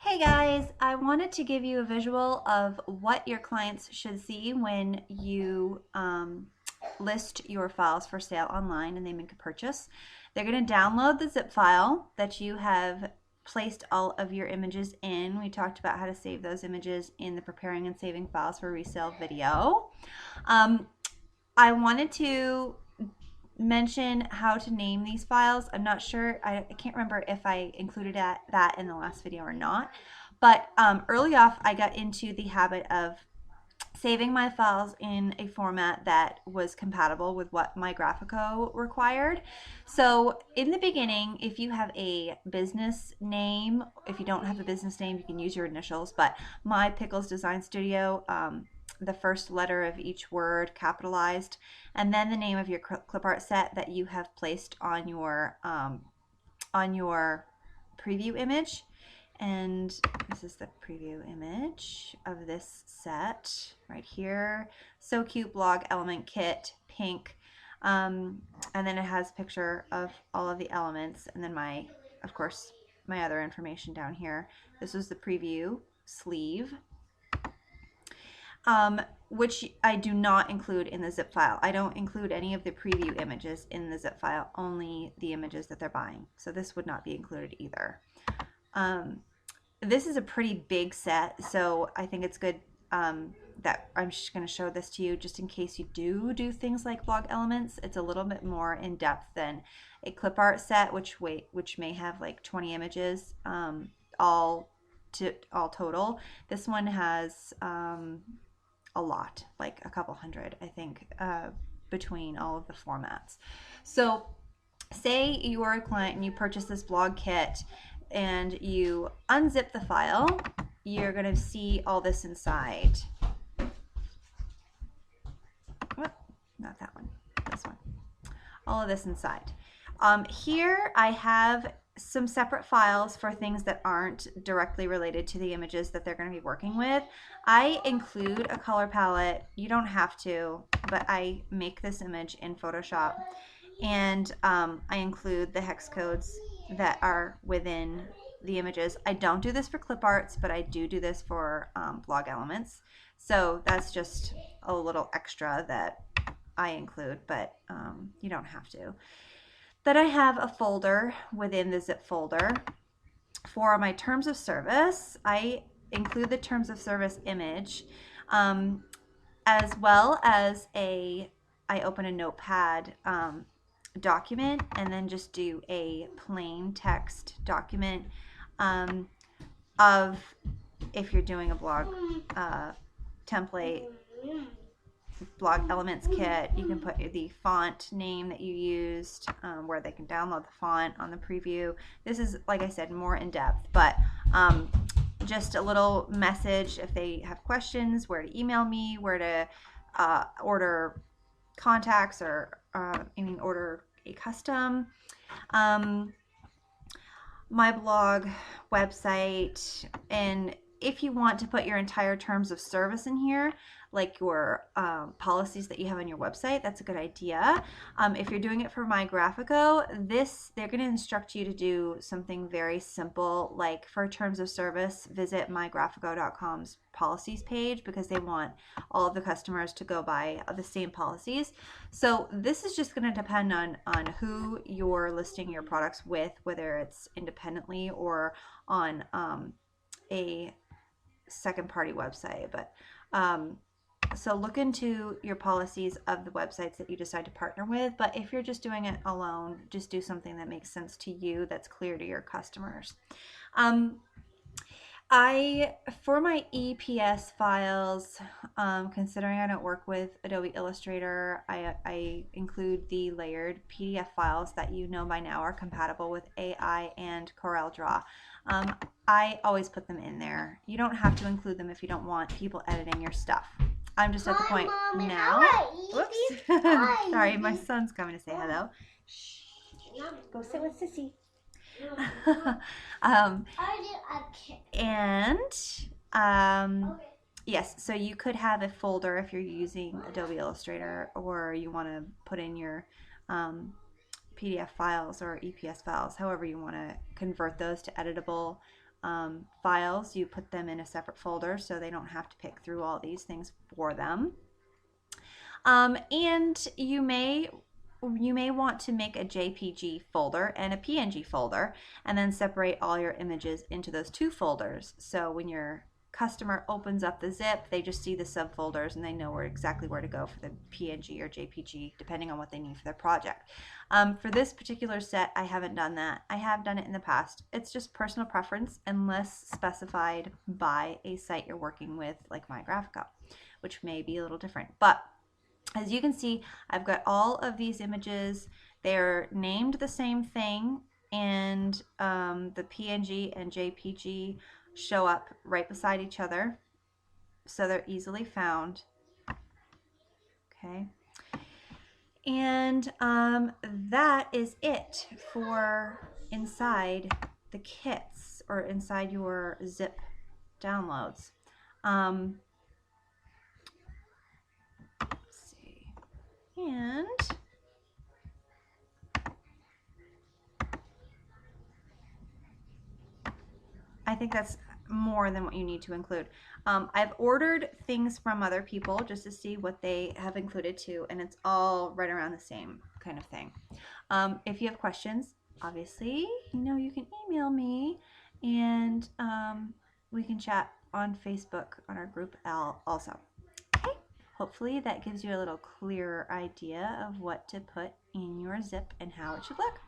Hey guys, I wanted to give you a visual of what your clients should see when you list your files for sale online and they make a purchase. They're going to download the zip file that you have placed all of your images in. We talked about how to save those images in the preparing and saving files for resale video. Um, I wanted to mention how to name these files. I'm not sure, I can't remember if I included that in the last video or not, but early off I got into the habit of saving my files in a format that was compatible with what my Graphico required. So in the beginning, if you have a business name, if you don't have a business name, you can use your initials, but my Pickles Design Studio, the first letter of each word capitalized, and then the name of your clip art set that you have placed on your preview image. And this is the preview image of this set right here. So cute, blog element kit, pink. And then it has a picture of all of the elements, and then of course, my other information down here. This was the preview sleeve, which I do not include in the zip file. I don't include any of the preview images in the zip file, only the images that they're buying. So this would not be included either. This is a pretty big set, so I think it's good that I'm just going to show this to you just in case you do things like blog elements. It's a little bit more in depth than a clip art set, which may have like 20 images all total. This one has a lot, like a couple hundred, I think, between all of the formats. So say you are a client and you purchase this blog kit and you unzip the file, you're going to see all this inside. Not that one, this one. All of this inside. Here I have some separate files for things that aren't directly related to the images that they're going to be working with. I include a color palette. You don't have to, but I make this image in Photoshop, and I include the hex codes that are within the images. I don't do this for clip arts, but I do this for blog elements. So that's just a little extra that I include, but you don't have to. Then I have a folder within the zip folder for my terms of service. I include the terms of service image, as well as I open a notepad document and then just do a plain text document of, if you're doing a blog template, blog elements kit, you can put the font name that you used, where they can download the font on the preview. This is, like I said, more in depth, but just a little message if they have questions, where to email me, where to order contacts, or order a custom. My blog website, and if you want to put your entire terms of service in here, like your policies that you have on your website, that's a good idea. If you're doing it for My Graphico, they're going to instruct you to do something very simple, like for terms of service, visit mygraphico.com's policies page, because they want all of the customers to go by the same policies. So this is just going to depend on who you're listing your products with, whether it's independently or on a second party website. But so look into your policies of the websites that you decide to partner with. But if you're just doing it alone, just do something that makes sense to you, that's clear to your customers. For my EPS files, considering I don't work with Adobe Illustrator, I include the layered PDF files that you know by now are compatible with AI and CorelDRAW. I always put them in there. You don't have to include them if you don't want people editing your stuff. I'm just at the point now. Whoops. Sorry, my son's coming to say hello. Shh. Go sit with Sissy. Yes, so you could have a folder if you're using Adobe Illustrator, or you want to put in your PDF files or EPS files, however you want to convert those to editable files, you put them in a separate folder so they don't have to pick through all these things for them. And you may want to make a JPG folder and a PNG folder and then separate all your images into those two folders. So when your customer opens up the zip, they just see the subfolders and they know exactly where to go for the PNG or JPG depending on what they need for their project. For this particular set, I haven't done that. I have done it in the past. It's just personal preference unless specified by a site you're working with like MyGraphica, which may be a little different. But as you can see, I've got all of these images. They're named the same thing, and the PNG and JPG show up right beside each other, so they're easily found. Okay, and that is it for inside the kits or inside your zip downloads. Let's see, and I think that's more than what you need to include. I've ordered things from other people just to see what they have included too, and it's all right around the same kind of thing. If you have questions, obviously, you can email me, and we can chat on Facebook on our group also. Okay, hopefully that gives you a little clearer idea of what to put in your zip and how it should look.